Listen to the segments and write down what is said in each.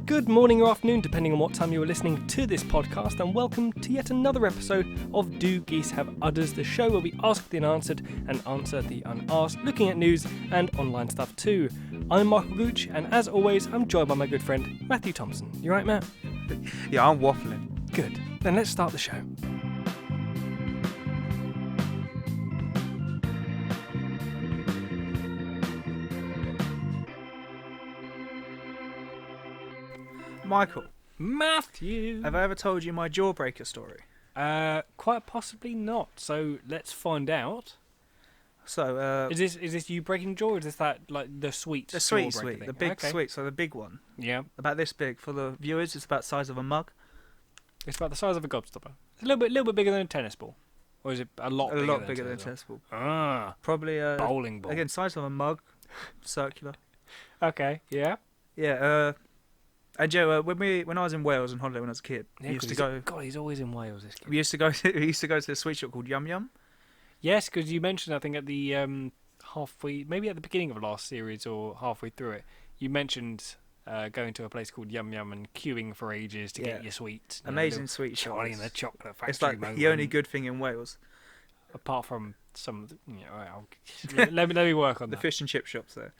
Good morning or afternoon, depending on what time you are listening to this podcast, and welcome to yet another episode of Do Geese Have Udders, the show where we ask the unanswered and answer the unasked, looking at news and online stuff too. I'm Michael Gooch, and as always, I'm joined by my good friend Matthew Thompson. You right, Matt? Yeah, I'm waffling. Good. Then let's start the show. Michael, Matthew! have I ever told you my Jawbreaker story? Quite possibly not, so let's find out. So, Is this you breaking jaw, or is this that, like, the sweet the sweet, Jawbreaker thing? the big Okay. sweet, so the big one. Yeah. About this big. For the viewers, it's about the size of a mug. It's about the size of a gobstopper. It's a little bit bigger than a tennis ball. Or is it a lot bigger than a tennis ball. ball? Ah, Probably a bowling ball. Again, size of a mug, circular. Okay, yeah. Yeah. And Joe, when I was in Wales on holiday when I was a kid, Yeah, we used to go. God, he's always in Wales, this kid. We used to go to the sweet shop called Yum Yum. Yes, because you mentioned, I think, at the maybe at the beginning of last series or halfway through it, you mentioned going to a place called Yum Yum and queuing for ages to get your sweets. Amazing sweet shop. Charlie and the Chocolate Factory. It's like the only good thing in Wales. Apart from some, let me work on the that. fish and chip shops there.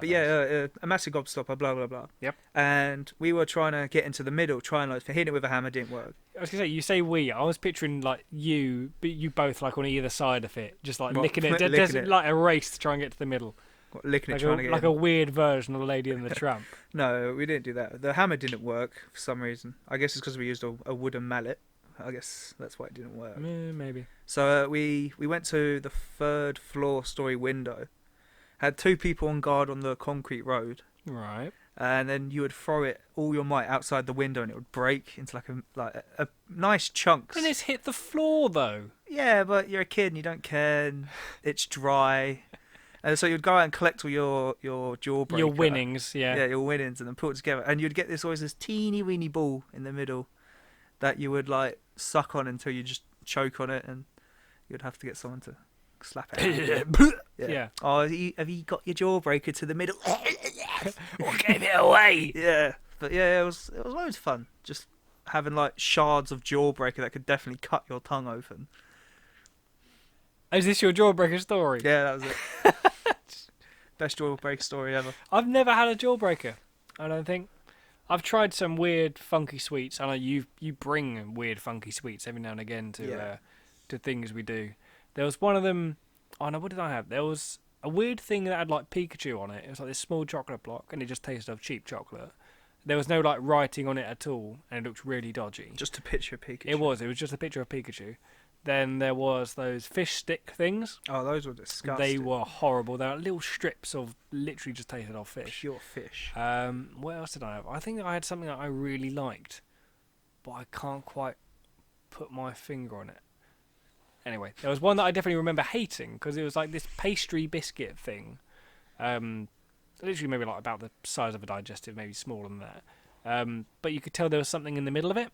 Yeah, a massive gobstopper, blah blah blah. Yep. And we were trying to get into the middle, trying to hit it with a hammer, didn't work. I was gonna say, you say we. I was picturing like you both like on either side of it, just like licking it, just like a race to try and get to the middle. Licking Like it, trying to get like in. a weird version of Lady and the Tramp. No, we didn't do that. The hammer didn't work for some reason. I guess it's because we used a wooden mallet. I guess that's why it didn't work. Maybe. So we went to the third floor story window. Had two people on guard on the concrete road. Right. And then you would throw it all your might outside the window, and it would break into like a nice chunks. And it's hit the floor though. Yeah, but you're a kid and you don't care. And it's dry, and so you'd go out and collect all your Jawbreaker. Your winnings, yeah. Yeah, your winnings, and then put it together, and you'd get this teeny weeny ball in the middle that you would like suck on until you just choke on it, and you'd have to get someone to slap it out. Yeah. Oh, have you got your Jawbreaker to the middle? Or gave it away. Yeah, but yeah, it was loads of fun. Just having like shards of Jawbreaker that could definitely cut your tongue open. Is this your Jawbreaker story? Yeah, that was it. Best Jawbreaker story ever. I've never had a Jawbreaker, I don't think. I've tried some weird, funky sweets. I know you bring weird, funky sweets every now and again to things we do. There was one of them. Oh no, what did I have? There was a weird thing that had like Pikachu on it. It was like this small chocolate block, and it just tasted of cheap chocolate. There was no like writing on it at all, and it looked really dodgy. Just a picture of Pikachu. It was just a picture of Pikachu. Then there was those fish stick things. Oh, those were disgusting. They were horrible. They were little strips of literally just tasted of fish. Pure fish. What else did I have? I think I had something that I really liked, but I can't quite put my finger on it. Anyway, there was one that I definitely remember hating because it was like this pastry biscuit thing. Literally maybe like about the size of a digestive, maybe smaller than that. But you could tell there was something in the middle of it.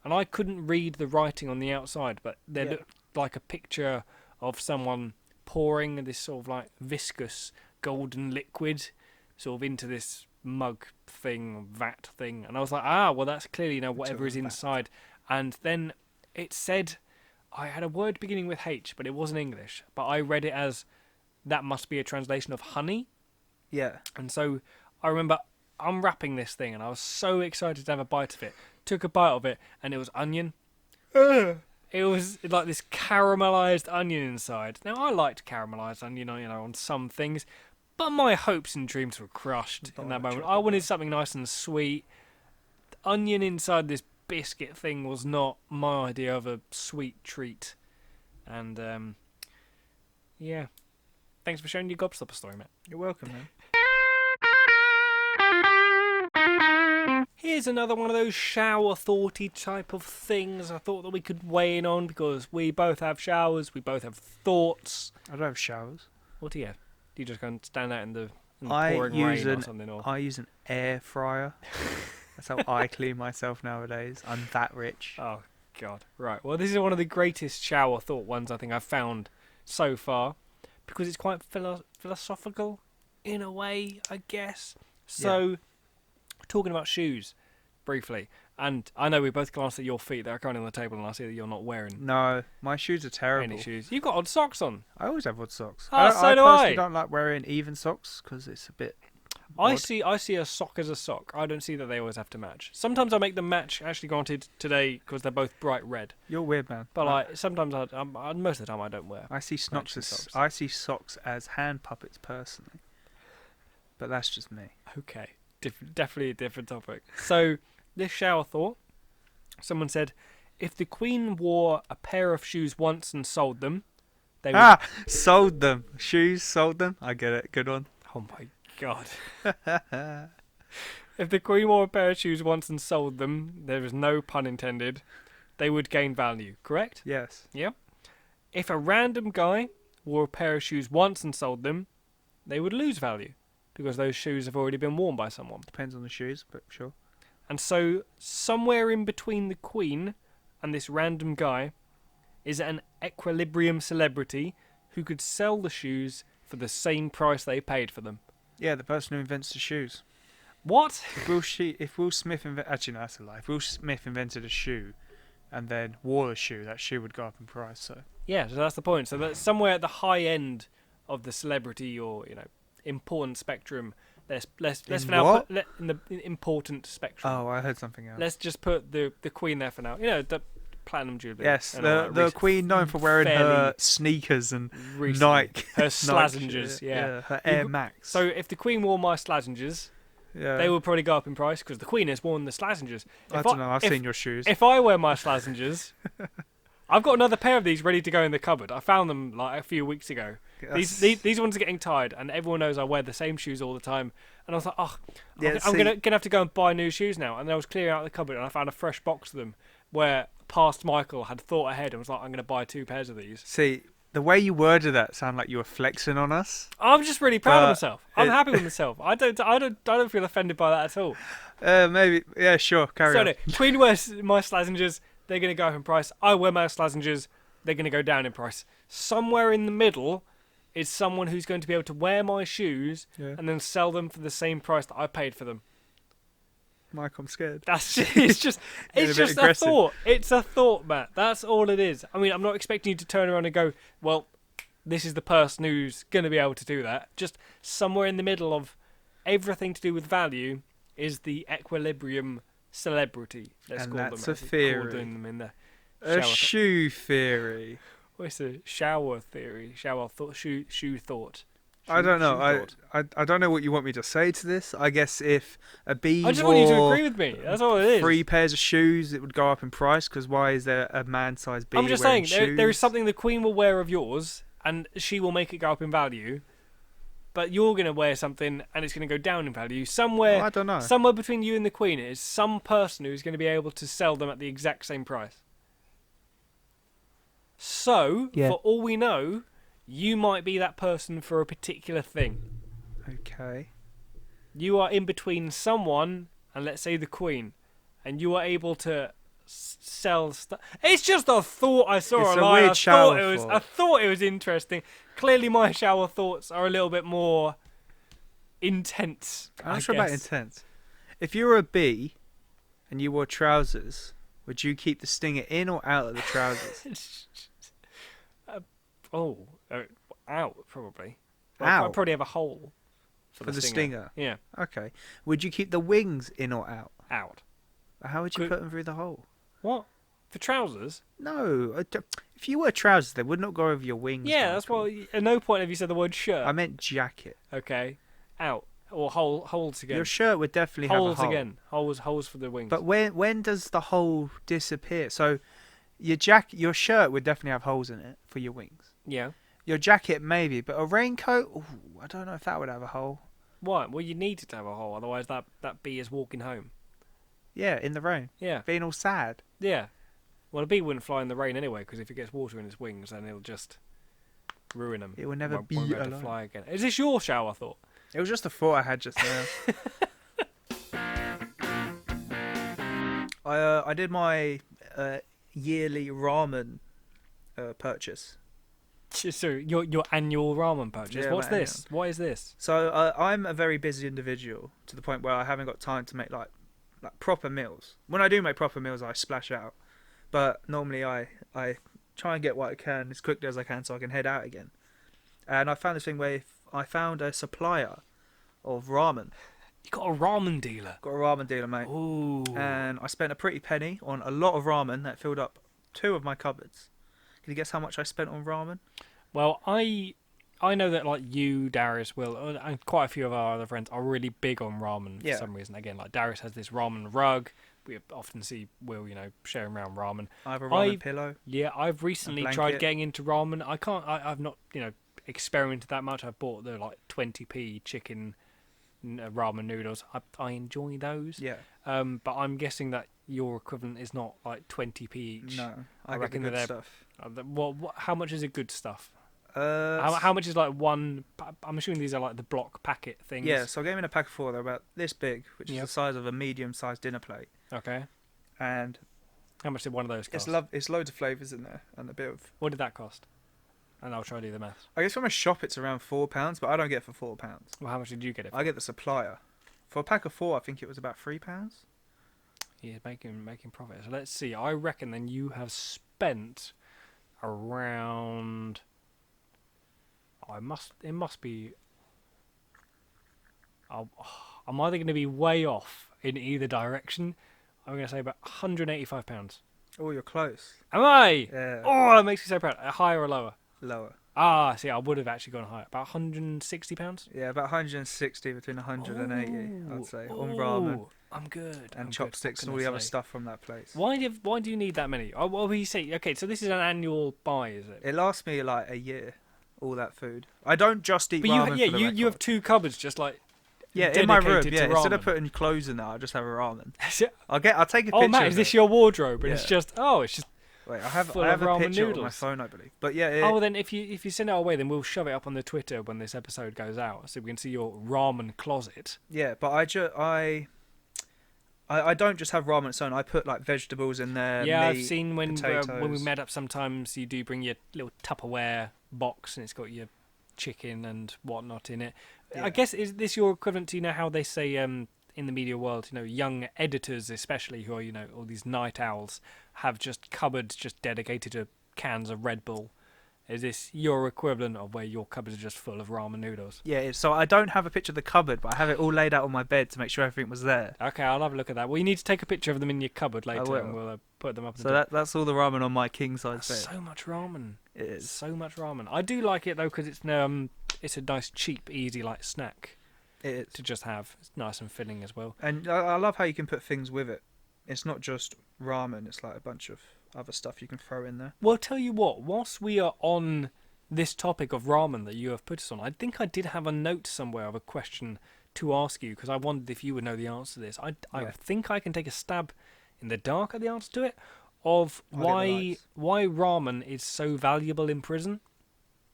And I couldn't read the writing on the outside, but there looked like a picture of someone pouring this sort of like viscous golden liquid sort of into this mug thing, vat thing. And I was like, well, that's clearly, whatever is inside. And then it said, I had a word beginning with H, but it wasn't English. But I read it as, that must be a translation of honey. Yeah. And so I remember unwrapping this thing, and I was so excited to have a bite of it. Took a bite of it, and it was onion. It was like this caramelized onion inside. Now, I liked caramelized onion, on some things, but my hopes and dreams were crushed in that moment. I wanted something nice and sweet. Onion inside this biscuit thing was not my idea of a sweet treat. And, yeah. Thanks for sharing your gobstopper story, Matt. You're welcome, man. Here's another one of those shower thoughty type of things I thought that we could weigh in on because we both have showers, we both have thoughts. I don't have showers. What do you have? Do you just go and stand out in the pouring rain or something? Or? I use an air fryer. That's how I clean myself nowadays. I'm that rich. Oh, God. Right. Well, this is one of the greatest shower thought ones I think I've found so far because it's quite philosophical in a way, I guess. So, talking about shoes, briefly, and I know we both glanced at your feet that are currently on the table, and I see that you're not wearing No, my shoes are terrible. any shoes. You've got odd socks on. I always have odd socks. Ah, so I do personally I. don't like wearing even socks because it's a bit. I odd. see a sock as a sock. I don't see that they always have to match. Sometimes I make them match. Actually, granted today because they're both bright red. You're weird, man. But like sometimes most of the time I don't wear. I see matching socks. socks. I see socks as hand puppets personally, but that's just me. Okay, definitely a different topic. So this shower thought. Someone said, if the Queen wore a pair of shoes once and sold them, they would. Sold them. Shoes, sold them. I get it. Good one. Oh my god. If the Queen wore a pair of shoes once and sold them, there is no pun intended, they would gain value, correct? Yes. Yeah. If a random guy wore a pair of shoes once and sold them, they would lose value because those shoes have already been worn by someone. Depends on the shoes, but sure. And so, somewhere in between the Queen and this random guy is an equilibrium celebrity who could sell the shoes for the same price they paid for them. Yeah, the person who invents the shoes. What? If Will Smith actually no, that's a lie. If Will Smith invented a shoe and then wore a shoe, that shoe would go up in price. So Yeah, so that's the point. So that's somewhere at the high end of the celebrity or important spectrum. Let's In for now what? in the important spectrum. oh, I heard something else. Let's just put the Queen there for now. The platinum jubilee. Yes, and all that the Queen known for wearing her fairly sneakers and recently. Nike. Her Nike slazengers, shit. yeah. Her Air Max. So if the Queen wore my slazengers, yeah. they would probably go up in price because the Queen has worn the slazengers. I don't know. I've seen your shoes. If I wear my slazengers, I've got another pair of these ready to go in the cupboard. I found them like a few weeks ago. These ones are getting tired, and everyone knows I wear the same shoes all the time. And I was like, I'm gonna have to go and buy new shoes now. And then I was clearing out the cupboard, and I found a fresh box of them where past Michael had thought ahead and was like, I'm gonna buy 2 pairs of these. See, the way you worded that sounded like you were flexing on us. I'm just really proud of myself. I'm happy with myself. I don't feel offended by that at all. Maybe. Yeah, sure. Carry on. No, Queen wears my slazengers. They're gonna go up in price. I wear my slazengers. They're gonna go down in price. Somewhere in the middle is someone who's going to be able to wear my shoes and then sell them for the same price that I paid for them. Mike, I'm scared. It's just a thought. It's a thought, Matt. That's all it is. I mean, I'm not expecting you to turn around and go, well, this is the person who's going to be able to do that. Just somewhere in the middle of everything to do with value is the equilibrium celebrity. Let's And call that's them. a theory. Calling them in the A shower shoe theory. What's the shower theory? Shower thought. Shoe thought. I don't know. shoe thought. I don't know what you want me to say to this. I guess if a bee I just want you to wore agree with me. That's all it is. 3 pairs of shoes, it would go up in price. Because why is there a man-sized bee I'm just wearing saying there is shoes? something the Queen will wear of yours, and she will make it go up in value. But you're going to wear something, and it's going to go down in value. Somewhere, I don't know. somewhere between you and the Queen is some person who's going to be able to sell them at the exact same price. So, for all we know, you might be that person for a particular thing. Okay. You are in between someone and, let's say, the Queen, and you are able to sell stuff. It's just a thought I saw It's a online. weird shower thought. I thought it was interesting. Clearly, my shower thoughts are a little bit more intense. I'm I not sure about guess. intense. If you were a bee and you wore trousers, would you keep the stinger in or out of the trousers? Out probably. Out? I'd probably have a hole for the stinger? Yeah, Okay. Would you keep the wings in or out? out. How would you Could- put them through the hole? What? For trousers? No. If you wear trousers, they would not go over your wings. Yeah, that's Michael. why. At no point have you said the word shirt. I meant jacket. Okay, out or holes again. Your shirt would definitely have a Holes hole. again. Holes for the wings. But when does the hole disappear? So your shirt would definitely have holes in it for your wings. yeah. Your jacket maybe, but a raincoat, ooh, I don't know if that would have a hole. Why? Well, you need it to have a hole, otherwise that bee is walking home. Yeah, in the rain, Yeah. being all sad. Yeah. Well, a bee wouldn't fly in the rain anyway, because if it gets water in its wings, then it'll just ruin them. It will never Won't be be able to alive. fly again. Is this your shower thought? It was just a thought I had just now. I did my yearly ramen purchase. So your annual ramen purchase. Yeah, What's my this? What is this? So I'm a very busy individual to the point where I haven't got time to make like like proper meals. When I do make proper meals, I splash out. But normally I try and get what I can as quickly as I can so I can head out again. And I found this thing where I found a supplier of ramen. You got a ramen dealer. Got a ramen dealer, mate. Ooh. And I spent a pretty penny on a lot of ramen that filled up 2 of my cupboards. Can you guess how much I spent on ramen? Well, I know that like you, Darius, Will, and quite a few of our other friends are really big on ramen for some reason. Again, like Darius has this ramen rug. We often see Will, sharing around ramen. I have a ramen pillow. Yeah, I've recently tried blanket. getting into ramen. I've not, experimented that much. I've bought the like 20p chicken ramen noodles. I enjoy those. Yeah. But I'm guessing that your equivalent is not like 20p each. No, I reckon get the that good stuff. How much is the good stuff? Uh, How much is like one? I'm assuming these are like the block packet things. Yeah, so I gave me a pack of 4. They're about this big, which is Yep. the size of a medium-sized dinner plate. Okay. And How much did one of those cost? it's loads of flavours in there and a bit of. What did that cost? And I'll try to do the maths. I guess from a shop it's around £4, but I don't get it for £4. Well, how much did you get it for? I get the supplier. For a pack of 4, I think it was about £3. Yeah, making profit. So let's see. I reckon then you have spent around. It must be. I'm either going to be way off in either direction. I'm going to say about £185. Oh, you're close. Am I? Yeah. Oh, that makes me so proud. Higher or lower? Lower. Ah, see, I would have actually gone higher. About £160. Yeah, about 160 between 180, I'd say, on ramen I'm good. and chopsticks and all the other stuff from that place. Why do you need that many? Oh, what were you say? Okay, so this is an annual buy, is it? It lasts me like a year, all that food. I don't just eat But ramen you, for the you have record. 2 cupboards just like in my room. dedicated Yeah, to instead of ramen. putting clothes in there, I just have a ramen. I'll take a picture. Oh, Matt, of is this it. your wardrobe? And Yeah. it's just Wait, I have full a of ramen picture on my noodles? phone, I believe. But yeah, Oh, then if you send it our way, then we'll shove it up on the Twitter when this episode goes out, so we can see your ramen closet. yeah. But I don't just have ramen on its own. I put like vegetables in there. Yeah, meat, I've seen when we potatoes. met up. Sometimes you do bring your little Tupperware box, and it's got your chicken and whatnot in it. Yeah. I guess is this your equivalent to how they say in the media world, young editors especially who are all these night owls have just cupboards just dedicated to cans of Red Bull. Is this your equivalent of where your cupboards are just full of ramen noodles? Yeah, so I don't have a picture of the cupboard, but I have it all laid out on my bed to make sure everything was there. Okay, I'll have a look at that. Well, you need to take a picture of them in your cupboard later, will. and we'll put them up. So that's all the ramen on my king size bed. So much ramen. It is. So much ramen. I do like it though because it's a nice, cheap, easy like snack It is. to just have. It's nice and filling as well. And I love how you can put things with it. It's not just ramen, it's like a bunch of other stuff you can throw in there. Well, tell you what. Whilst we are on this topic of ramen that you have put us on, I think I did have a note somewhere of a question to ask you because I wondered if you would know the answer to this. I think I can take a stab in the dark at the answer to it of why ramen is so valuable in prison.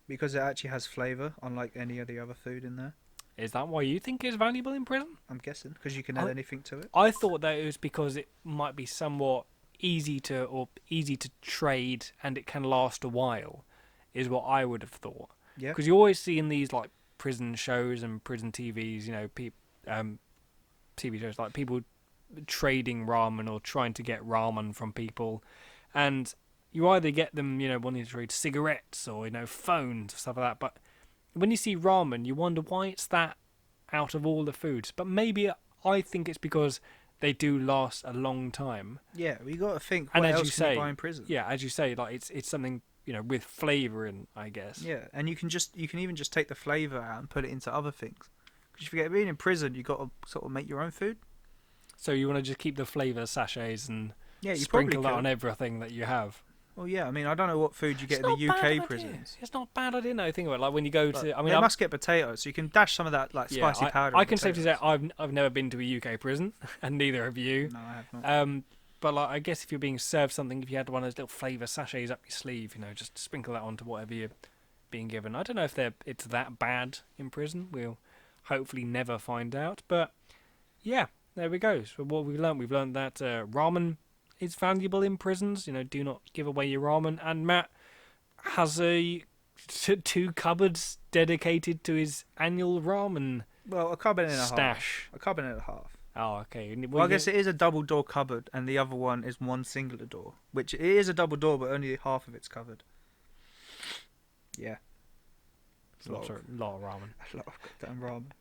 Because it actually has flavour, unlike any of the other food in there. Is that why you think it's valuable in prison? I'm guessing, because you can add anything to it. I thought that it was because it might be somewhat easy to trade and it can last a while, is what I would have thought. Yeah. Because you always see in these like prison shows and prison TVs, TV shows like people trading ramen or trying to get ramen from people, and you either get them, wanting to trade cigarettes or phones or stuff like that. But when you see ramen, you wonder why it's that out of all the foods. But maybe I think it's because they do last a long time. Yeah, we got to think. And What as else you can you say, buy in prison? Yeah, as you say, like it's something with flavour in, I guess. Yeah, and you can even just take the flavour out and put it into other things. Because if you get being in prison, you got to sort of make your own food. So you want to just keep the flavour sachets and Yeah, you sprinkle probably that could. on everything that you have. Well, yeah, I mean, I don't know what food you get in the UK prisons. It's not bad idea. No, think about it. Like when you go But to, I mean, they must get potatoes, so you can dash some of that like spicy powder. I in can safely say potatoes. I've never been to a UK prison, and neither have you. No, I have not. But like I guess if you're being served something, if you had one of those little flavour sachets up your sleeve, just sprinkle that onto whatever you're being given. I don't know if it's that bad in prison. We'll hopefully never find out. But yeah, there we go. So what we've learned that ramen is valuable in prisons. Do not give away your ramen. And Matt has two cupboards dedicated to his annual ramen Well, a cupboard and a stash. half. A cupboard and a half. Oh, okay. Well, I guess it is a double door cupboard, and the other one is one singular door, which it is a double door, but only half of it's covered. Yeah. It's a lot of ramen. A lot of goddamn ramen.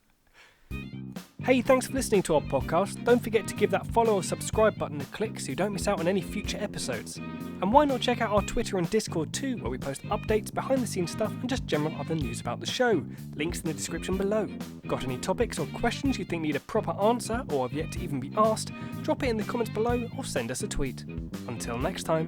Hey, thanks for listening to our podcast. Don't forget to give that follow or subscribe button a click so you don't miss out on any future episodes. And why not check out our Twitter and Discord too, where we post updates, behind the scenes stuff, and just general other news about the show. Links in the description below. Got any topics or questions you think need a proper answer or have yet to even be asked? Drop it in the comments below or send us a tweet. Until next time.